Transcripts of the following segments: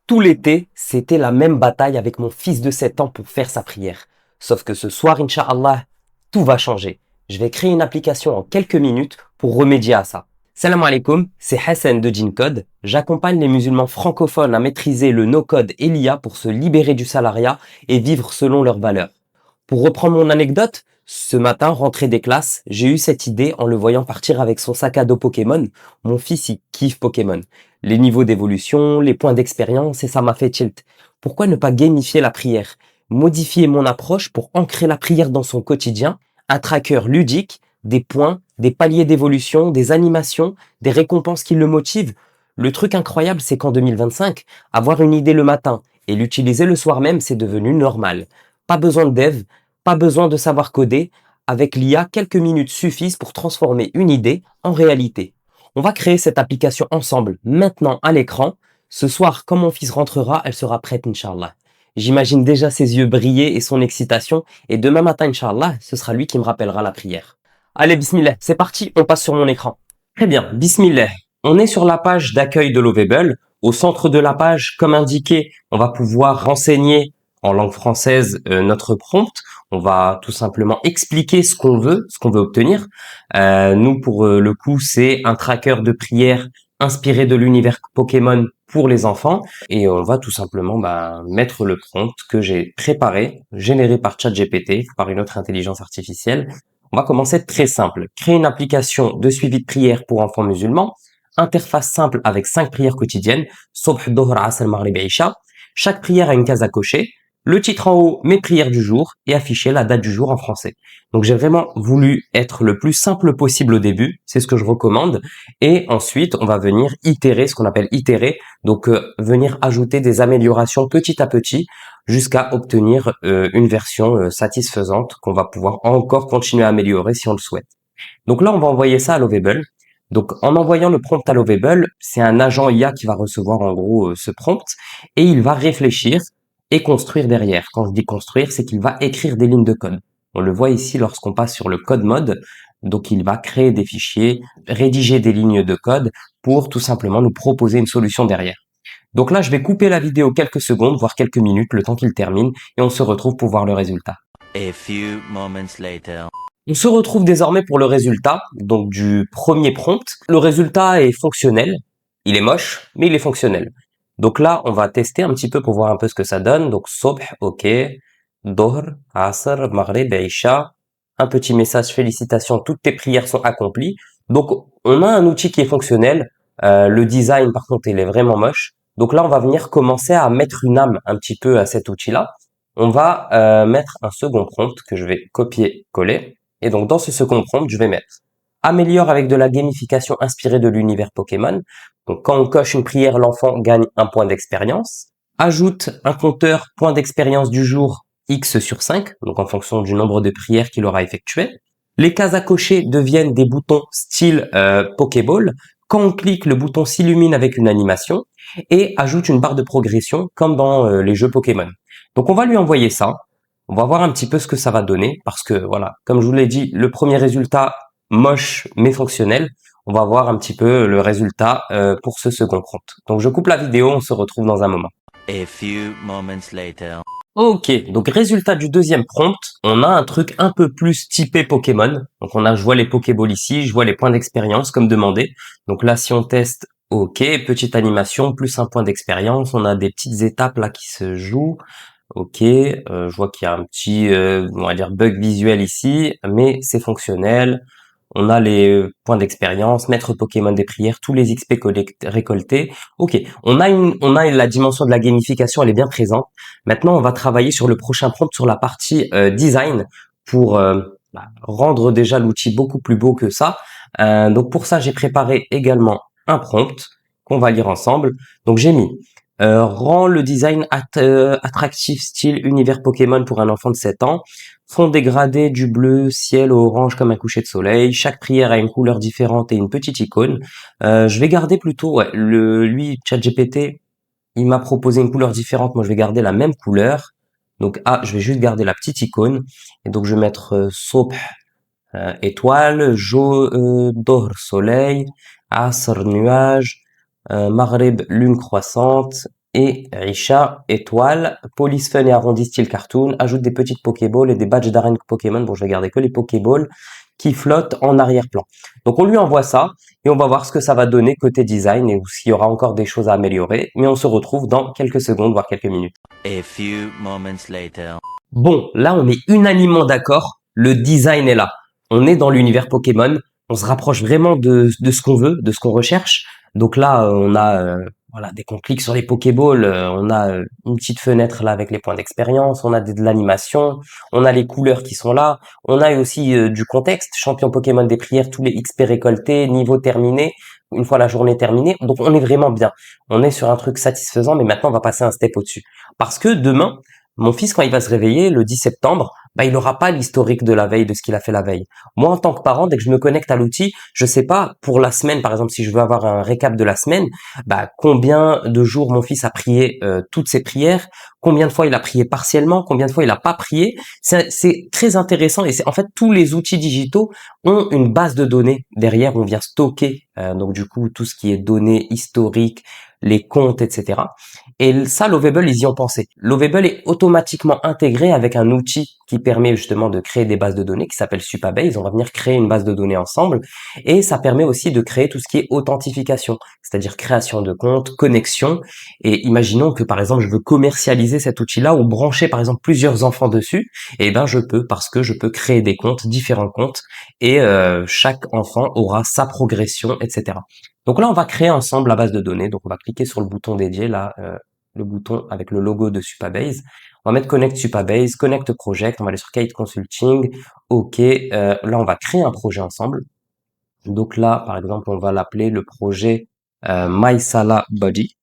Tout l'été, c'était la même bataille avec mon fils de 7 ans pour faire sa prière. Sauf que ce soir, Inch'Allah, tout va changer. Je vais créer une application en quelques minutes pour remédier à ça. Salam alaikum, c'est Hassan de GenCode. J'accompagne les musulmans francophones à maîtriser le no-code et l'IA pour se libérer du salariat et vivre selon leurs valeurs. Pour reprendre mon anecdote, ce matin, rentré des classes, j'ai eu cette idée en le voyant partir avec son sac à dos Pokémon. Mon fils, il kiffe Pokémon. Les niveaux d'évolution, les points d'expérience, et ça m'a fait tilt. Pourquoi ne pas gamifier la prière? Modifier mon approche pour ancrer la prière dans son quotidien, un tracker ludique, des points, des paliers d'évolution, des animations, des récompenses qui le motivent. Le truc incroyable, c'est qu'en 2025, avoir une idée le matin et l'utiliser le soir même, c'est devenu normal. Pas besoin de dev, pas besoin de savoir coder. Avec l'IA, quelques minutes suffisent pour transformer une idée en réalité. On va créer cette application ensemble, maintenant à l'écran. Ce soir, quand mon fils rentrera, elle sera prête, Inch'Allah. J'imagine déjà ses yeux briller et son excitation, et demain matin, Inch'Allah, ce sera lui qui me rappellera la prière. Allez, bismillah, c'est parti, on passe sur mon écran. Très bien, bismillah. On est sur la page d'accueil de Lovable. Au centre de la page, comme indiqué, on va pouvoir renseigner en langue française notre prompt. On va tout simplement expliquer ce qu'on veut obtenir. Nous, pour le coup, c'est un tracker de prière inspiré de l'univers Pokémon pour les enfants. Et on va tout simplement mettre le prompt que j'ai préparé, généré par ChatGPT, par une autre intelligence artificielle. On va commencer très simple. Créer une application de suivi de prière pour enfants musulmans. Interface simple avec 5 prières quotidiennes. Sobh, Dohr, Asr, Maghrib et Isha. Chaque prière a une case à cocher. Le titre en haut, mes prières du jour, et afficher la date du jour en français. Donc j'ai vraiment voulu être le plus simple possible au début, c'est ce que je recommande. Et ensuite, on va venir itérer, ce qu'on appelle itérer, donc venir ajouter des améliorations petit à petit jusqu'à obtenir une version satisfaisante qu'on va pouvoir encore continuer à améliorer si on le souhaite. Donc là, on va envoyer ça à Lovable. Donc en envoyant le prompt à Lovable, c'est un agent IA qui va recevoir en gros ce prompt et il va réfléchir et construire derrière. Quand je dis construire, c'est qu'il va écrire des lignes de code. On le voit ici lorsqu'on passe sur le code mode. Donc il va créer des fichiers, rédiger des lignes de code pour tout simplement nous proposer une solution derrière. Donc là, je vais couper la vidéo quelques secondes, voire quelques minutes, le temps qu'il termine, et on se retrouve pour voir le résultat. A few moments later. On se retrouve désormais pour le résultat, donc du premier prompt. Le résultat est fonctionnel. Il est moche, mais il est fonctionnel. Donc là, on va tester un petit peu pour voir un peu ce que ça donne. Donc, Sobh, OK. Dohr, Asr, Maghrib, Isha. Un petit message, félicitations, toutes tes prières sont accomplies. Donc, on a un outil qui est fonctionnel. Le design, par contre, il est vraiment moche. Donc là, on va venir commencer à mettre une âme un petit peu à cet outil-là. On va mettre un second prompt que je vais copier-coller. Et donc, dans ce second prompt, je vais mettre améliore avec de la gamification inspirée de l'univers Pokémon. Donc, quand on coche une prière, l'enfant gagne un point d'expérience. Ajoute un compteur point d'expérience du jour X sur 5, donc en fonction du nombre de prières qu'il aura effectuées. Les cases à cocher deviennent des boutons style Pokéball. Quand on clique, le bouton s'illumine avec une animation et ajoute une barre de progression comme dans les jeux Pokémon. Donc, on va lui envoyer ça. On va voir un petit peu ce que ça va donner parce que voilà, comme je vous l'ai dit, le premier résultat moche mais fonctionnel. On va voir un petit peu le résultat pour ce second prompt. Donc je coupe la vidéo, on se retrouve dans un moment. A few moments later. Ok, donc résultat du deuxième prompt, on a un truc un peu plus typé Pokémon. Donc je vois les Pokéballs ici, je vois les points d'expérience comme demandé. Donc là, si on teste, ok, petite animation plus un point d'expérience, on a des petites étapes là qui se jouent. Ok, je vois qu'il y a un petit, on va dire bug visuel ici, mais c'est fonctionnel. On a les points d'expérience, maître Pokémon des prières, tous les XP récoltés. Ok, on a la dimension de la gamification, elle est bien présente. Maintenant, on va travailler sur le prochain prompt, sur la partie design, pour rendre déjà l'outil beaucoup plus beau que ça. Donc pour ça, j'ai préparé également un prompt qu'on va lire ensemble. Donc j'ai mis rend le design attractif style univers Pokémon pour un enfant de 7 ans. Fond dégradé du bleu ciel au orange comme un coucher de soleil. Chaque prière a une couleur différente et une petite icône. Je vais garder plutôt, lui, ChatGPT, il m'a proposé une couleur différente. Moi, je vais garder la même couleur. Donc, je vais juste garder la petite icône. Et donc, je vais mettre Sobh, étoile, Dohr, soleil, Asr, nuage, Maghrib, lune croissante, et Risha, étoile, police fun et arrondi style cartoon, ajoute des petites Pokéballs et des badges d'arène Pokémon. Bon, je vais garder que les Pokéballs qui flottent en arrière-plan. Donc on lui envoie ça et on va voir ce que ça va donner côté design et s'il y aura encore des choses à améliorer. Mais on se retrouve dans quelques secondes, voire quelques minutes. A few moments later. Bon, là on est unanimement d'accord, le design est là. On est dans l'univers Pokémon, on se rapproche vraiment de ce qu'on veut, de ce qu'on recherche. Donc là, on a voilà, dès qu'on clique sur les Pokéballs, on a une petite fenêtre là avec les points d'expérience, on a de l'animation, on a les couleurs qui sont là, on a aussi du contexte, champion Pokémon des prières, tous les XP récoltés, niveau terminé, une fois la journée terminée. Donc on est vraiment bien. On est sur un truc satisfaisant, mais maintenant on va passer un step au-dessus. Parce que demain, mon fils, quand il va se réveiller le 10 septembre, bah, il n'aura pas l'historique de la veille, de ce qu'il a fait la veille. Moi, en tant que parent, dès que je me connecte à l'outil, je sais pas, pour la semaine, par exemple, si je veux avoir un récap de la semaine, bah, combien de jours mon fils a prié toutes ses prières, combien de fois il a prié partiellement, combien de fois il n'a pas prié. C'est très intéressant et c'est en fait tous les outils digitaux ont une base de données derrière où on vient stocker donc du coup tout ce qui est données historiques, les comptes, etc. Et ça, Lovable, ils y ont pensé. Lovable est automatiquement intégré avec un outil qui permet justement de créer des bases de données qui s'appelle Supabase. On va venir créer une base de données ensemble. Et ça permet aussi de créer tout ce qui est authentification, c'est-à-dire création de compte, connexion. Et imaginons que par exemple, je veux commercialiser cet outil-là ou brancher par exemple plusieurs enfants dessus. Et ben, je peux parce que je peux créer des comptes, différents comptes. Et chaque enfant aura sa progression, etc. Donc là, on va créer ensemble la base de données. Donc on va cliquer sur le bouton dédié là, le bouton avec le logo de Supabase. On va mettre Connect Supabase, Connect Project. On va aller sur Kite Consulting. OK. Là, on va créer un projet ensemble. Donc là, par exemple, on va l'appeler le projet MySala Body.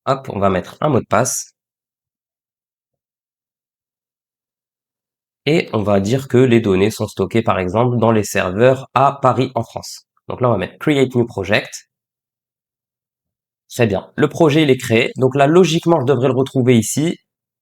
Hop, on va mettre un mot de passe. Et on va dire que les données sont stockées, par exemple, dans les serveurs à Paris, en France. Donc là, on va mettre Create New Project. Très bien. Le projet, il est créé. Donc là, logiquement, je devrais le retrouver ici.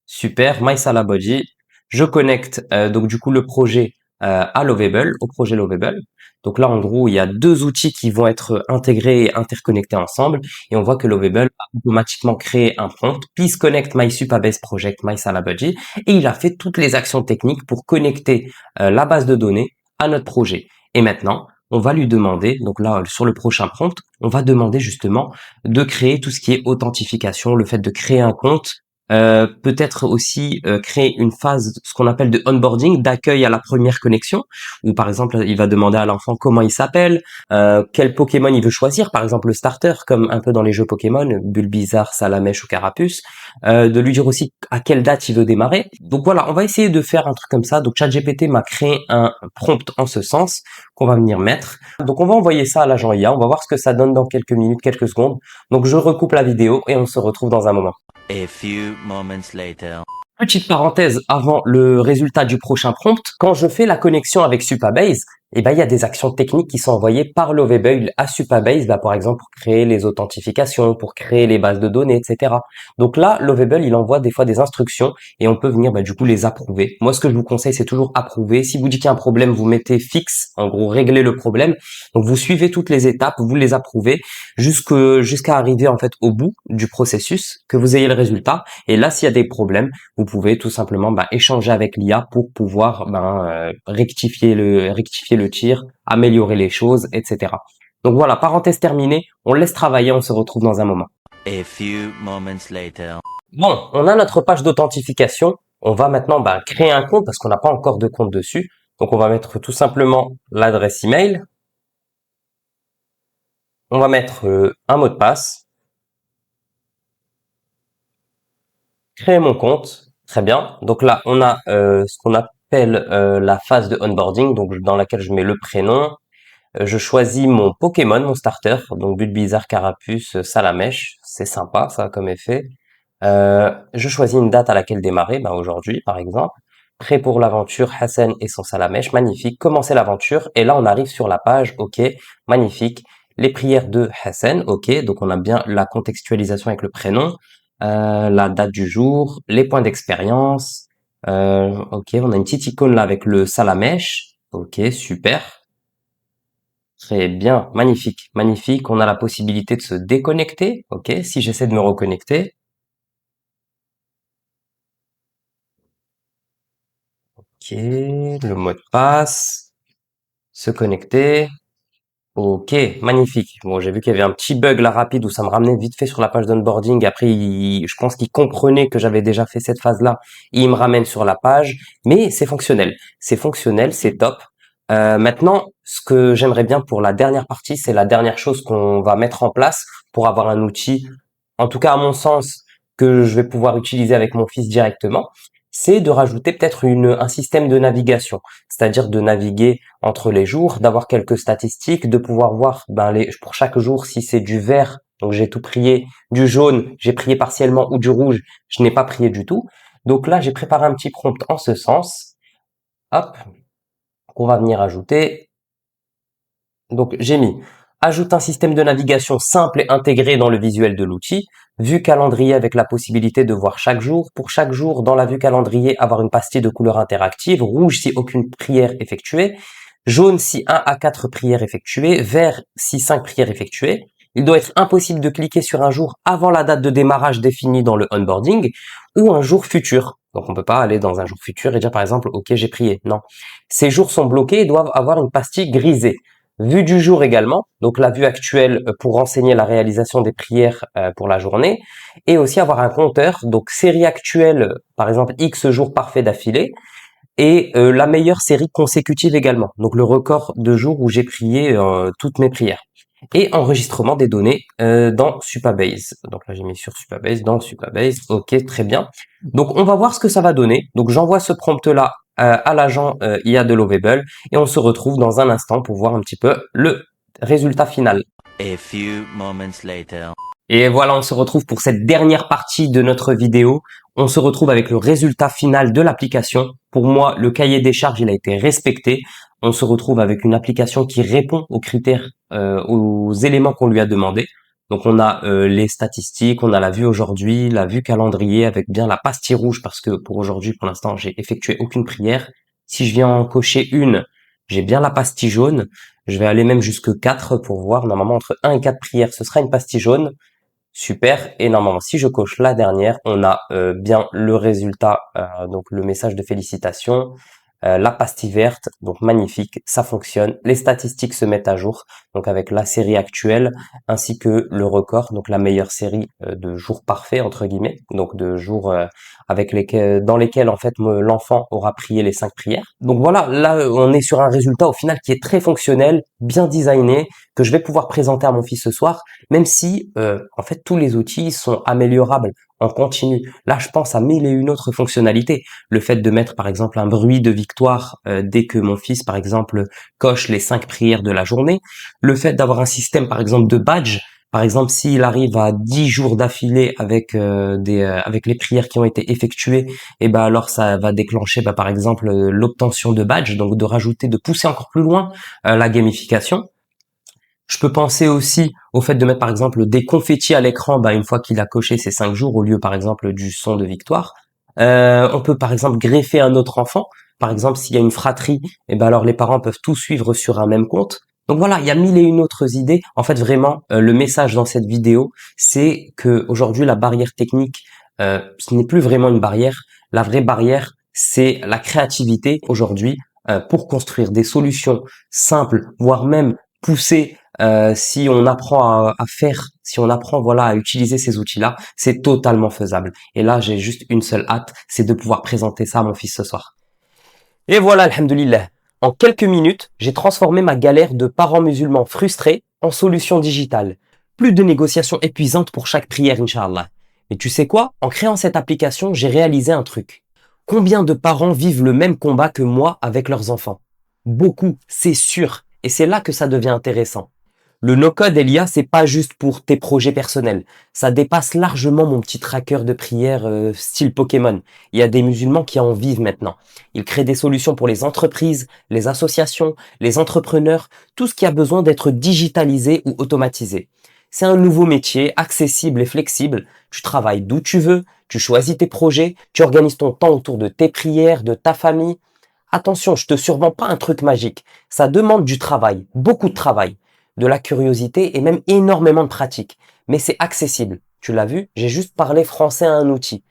Super, MySalabody. Je connecte donc du coup le projet à Lovable, au projet Lovable. Donc là, en gros, il y a deux outils qui vont être intégrés et interconnectés ensemble. Et on voit que Lovable a automatiquement créé un prompt. Please connect my Supabase project MySalabody. Et il a fait toutes les actions techniques pour connecter la base de données à notre projet. Et maintenant, on va lui demander, donc là, sur le prochain prompt, on va demander justement de créer tout ce qui est authentification, le fait de créer un compte, peut-être aussi créer une phase, ce qu'on appelle de onboarding, d'accueil à la première connexion, où par exemple il va demander à l'enfant comment il s'appelle, quel Pokémon il veut choisir, par exemple le starter, comme un peu dans les jeux Pokémon, Bulbizarre, Salamèche ou Carapuce, de lui dire aussi à quelle date il veut démarrer. Donc voilà, on va essayer de faire un truc comme ça. Donc ChatGPT m'a créé un prompt en ce sens qu'on va venir mettre. Donc on va envoyer ça à l'agent IA, on va voir ce que ça donne dans quelques minutes, quelques secondes. Donc je recoupe la vidéo et on se retrouve dans un moment. A few moments later. Petite parenthèse avant le résultat du prochain prompt, quand je fais la connexion avec Supabase, eh ben, il y a des actions techniques qui sont envoyées par Lovable à Supabase, par exemple pour créer les authentifications, pour créer les bases de données, etc. Donc là, Lovable, il envoie des fois des instructions et on peut venir du coup les approuver. Moi, ce que je vous conseille, c'est toujours approuver. Si vous dites qu'il y a un problème, vous mettez fixe, en gros, régler le problème. Donc vous suivez toutes les étapes, vous les approuvez jusqu'à arriver en fait au bout du processus, que vous ayez le résultat. Et là, s'il y a des problèmes, vous pouvez tout simplement échanger avec l'IA pour pouvoir rectifier le tir, améliorer les choses, etc. Donc voilà, parenthèse terminée, on laisse travailler, on se retrouve dans un moment. A few moments later. Bon, on a notre page d'authentification, on va maintenant créer un compte parce qu'on n'a pas encore de compte dessus. Donc on va mettre tout simplement l'adresse email, on va mettre un mot de passe, créer mon compte. Très bien. Donc là, on a ce qu'on appelle la phase de onboarding, donc dans laquelle je mets le prénom. Je choisis mon Pokémon, mon starter, donc Bulbizarre, Carapuce, Salamèche. C'est sympa, ça, comme effet. Je choisis une date à laquelle démarrer, aujourd'hui, par exemple. Prêt pour l'aventure, Hassan et son Salamèche. Magnifique. Commencer l'aventure. Et là, on arrive sur la page. OK. Magnifique. Les prières de Hassan. OK. Donc, on a bien la contextualisation avec le prénom. La date du jour, les points d'expérience. OK, on a une petite icône là avec le Salamèche. OK, super. Très bien, magnifique, magnifique. On a la possibilité de se déconnecter. Ok, si j'essaie de me reconnecter. Ok, le mot de passe, se connecter. Ok, magnifique. Bon, j'ai vu qu'il y avait un petit bug là rapide où ça me ramenait vite fait sur la page d'onboarding. Après, je pense qu'il comprenait que j'avais déjà fait cette phase-là. Il me ramène sur la page, mais c'est fonctionnel. C'est fonctionnel, c'est top. Maintenant, ce que j'aimerais bien pour la dernière partie, c'est la dernière chose qu'on va mettre en place pour avoir un outil, en tout cas à mon sens, que je vais pouvoir utiliser avec mon fils directement. C'est de rajouter peut-être un système de navigation, c'est-à-dire de naviguer entre les jours, d'avoir quelques statistiques, de pouvoir voir pour chaque jour si c'est du vert, donc j'ai tout prié, du jaune, j'ai prié partiellement, ou du rouge, je n'ai pas prié du tout. Donc là, j'ai préparé un petit prompt en ce sens. Hop, qu'on va venir ajouter. Donc j'ai mis ajoute un système de navigation simple et intégré dans le visuel de l'outil, vue calendrier avec la possibilité de voir chaque jour. Pour chaque jour, dans la vue calendrier, avoir une pastille de couleur interactive, rouge si aucune prière effectuée, jaune si 1 à 4 prières effectuées, vert si 5 prières effectuées. Il doit être impossible de cliquer sur un jour avant la date de démarrage définie dans le onboarding ou un jour futur. Donc on peut pas aller dans un jour futur et dire par exemple OK j'ai prié. Non. Ces jours sont bloqués et doivent avoir une pastille grisée. Vue du jour également, donc la vue actuelle pour renseigner la réalisation des prières pour la journée, et aussi avoir un compteur, donc série actuelle, par exemple X jours parfaits d'affilée, et la meilleure série consécutive également, donc le record de jours où j'ai prié toutes mes prières. Et enregistrement des données dans Supabase. Donc là j'ai mis sur Supabase, dans Supabase, ok très bien. Donc on va voir ce que ça va donner. Donc j'envoie ce prompt là à l'agent IA de Lovable et on se retrouve dans un instant pour voir un petit peu le résultat final. A few moments later. Et voilà, on se retrouve pour cette dernière partie de notre vidéo. On se retrouve avec le résultat final de l'application. Pour moi, le cahier des charges, il a été respecté. On se retrouve avec une application qui répond aux critères, aux éléments qu'on lui a demandé. Donc on a les statistiques, on a la vue aujourd'hui, la vue calendrier avec bien la pastille rouge parce que pour aujourd'hui, pour l'instant, j'ai effectué aucune prière. Si je viens en cocher une, j'ai bien la pastille jaune. Je vais aller même jusque 4 pour voir. Normalement, entre 1 et 4 prières, ce sera une pastille jaune. Super. Et normalement, si je coche la dernière, on a bien le résultat, donc le message de félicitations, la pastille verte, donc magnifique, ça fonctionne. Les statistiques se mettent à jour, donc avec la série actuelle, ainsi que le record, donc la meilleure série de jours parfaits, entre guillemets, donc de jours dans lesquels en fait l'enfant aura prié les 5 prières. Donc voilà, là on est sur un résultat au final qui est très fonctionnel, bien designé, que je vais pouvoir présenter à mon fils ce soir, même si en fait tous les outils sont améliorables en continu. Là, je pense à mille et une autres fonctionnalités. Le fait de mettre par exemple un bruit de victoire dès que mon fils par exemple coche les 5 prières de la journée. Le fait d'avoir un système par exemple de badge. Par exemple, s'il arrive à 10 jours d'affilée avec avec les prières qui ont été effectuées, et ben alors ça va déclencher par exemple l'obtention de badge, donc de pousser encore plus loin la gamification. Je peux penser aussi au fait de mettre par exemple des confettis à l'écran une fois qu'il a coché ses 5 jours au lieu par exemple du son de victoire. On peut par exemple greffer un autre enfant. Par exemple, s'il y a une fratrie, et ben alors les parents peuvent tout suivre sur un même compte. Donc voilà, il y a mille et une autres idées. En fait, vraiment, le message dans cette vidéo, c'est que aujourd'hui la barrière technique, ce n'est plus vraiment une barrière. La vraie barrière, c'est la créativité aujourd'hui pour construire des solutions simples, voire même poussées. Si on apprend à faire, si on apprend voilà à utiliser ces outils-là, c'est totalement faisable. Et là, j'ai juste une seule hâte, c'est de pouvoir présenter ça à mon fils ce soir. Et voilà, alhamdoulilah. En quelques minutes, j'ai transformé ma galère de parents musulmans frustrés en solution digitale. Plus de négociations épuisantes pour chaque prière, Inch'Allah. Mais tu sais quoi? En créant cette application, j'ai réalisé un truc. Combien de parents vivent le même combat que moi avec leurs enfants? Beaucoup, c'est sûr. Et c'est là que ça devient intéressant. Le no-code, Elia, c'est pas juste pour tes projets personnels. Ça dépasse largement mon petit tracker de prière style Pokémon. Il y a des musulmans qui en vivent maintenant. Ils créent des solutions pour les entreprises, les associations, les entrepreneurs, tout ce qui a besoin d'être digitalisé ou automatisé. C'est un nouveau métier, accessible et flexible. Tu travailles d'où tu veux, tu choisis tes projets, tu organises ton temps autour de tes prières, de ta famille. Attention, je te survends pas un truc magique. Ça demande du travail, beaucoup de travail, de la curiosité et même énormément de pratique. Mais c'est accessible. Tu l'as vu, j'ai juste parlé français à un outil.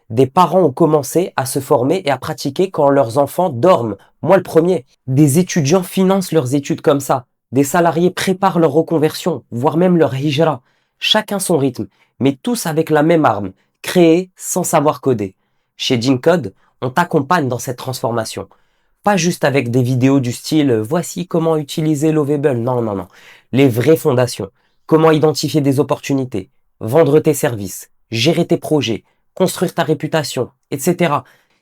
Des parents ont commencé à se former et à pratiquer quand leurs enfants dorment. Moi le premier. Des étudiants financent leurs études comme ça. Des salariés préparent leur reconversion, voire même leur hijra. Chacun son rythme, mais tous avec la même arme, créer sans savoir coder. Chez Gincode, on t'accompagne dans cette transformation. Pas juste avec des vidéos du style voici comment utiliser Lovable. Non, non, non. Les vraies fondations. Comment identifier des opportunités, vendre tes services, gérer tes projets, construire ta réputation, etc.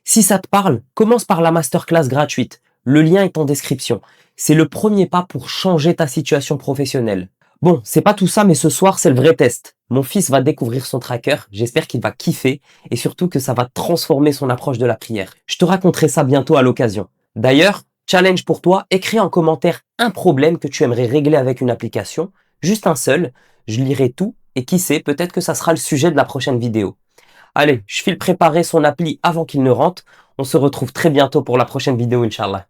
Si ça te parle, commence par la masterclass gratuite. Le lien est en description. C'est le premier pas pour changer ta situation professionnelle. Bon, c'est pas tout ça, mais ce soir, c'est le vrai test. Mon fils va découvrir son tracker, j'espère qu'il va kiffer et surtout que ça va transformer son approche de la prière. Je te raconterai ça bientôt à l'occasion. D'ailleurs, challenge pour toi, écris en commentaire un problème que tu aimerais régler avec une application, juste un seul, je lirai tout et qui sait, peut-être que ça sera le sujet de la prochaine vidéo. Allez, je file préparer son appli avant qu'il ne rentre. On se retrouve très bientôt pour la prochaine vidéo, Inch'Allah.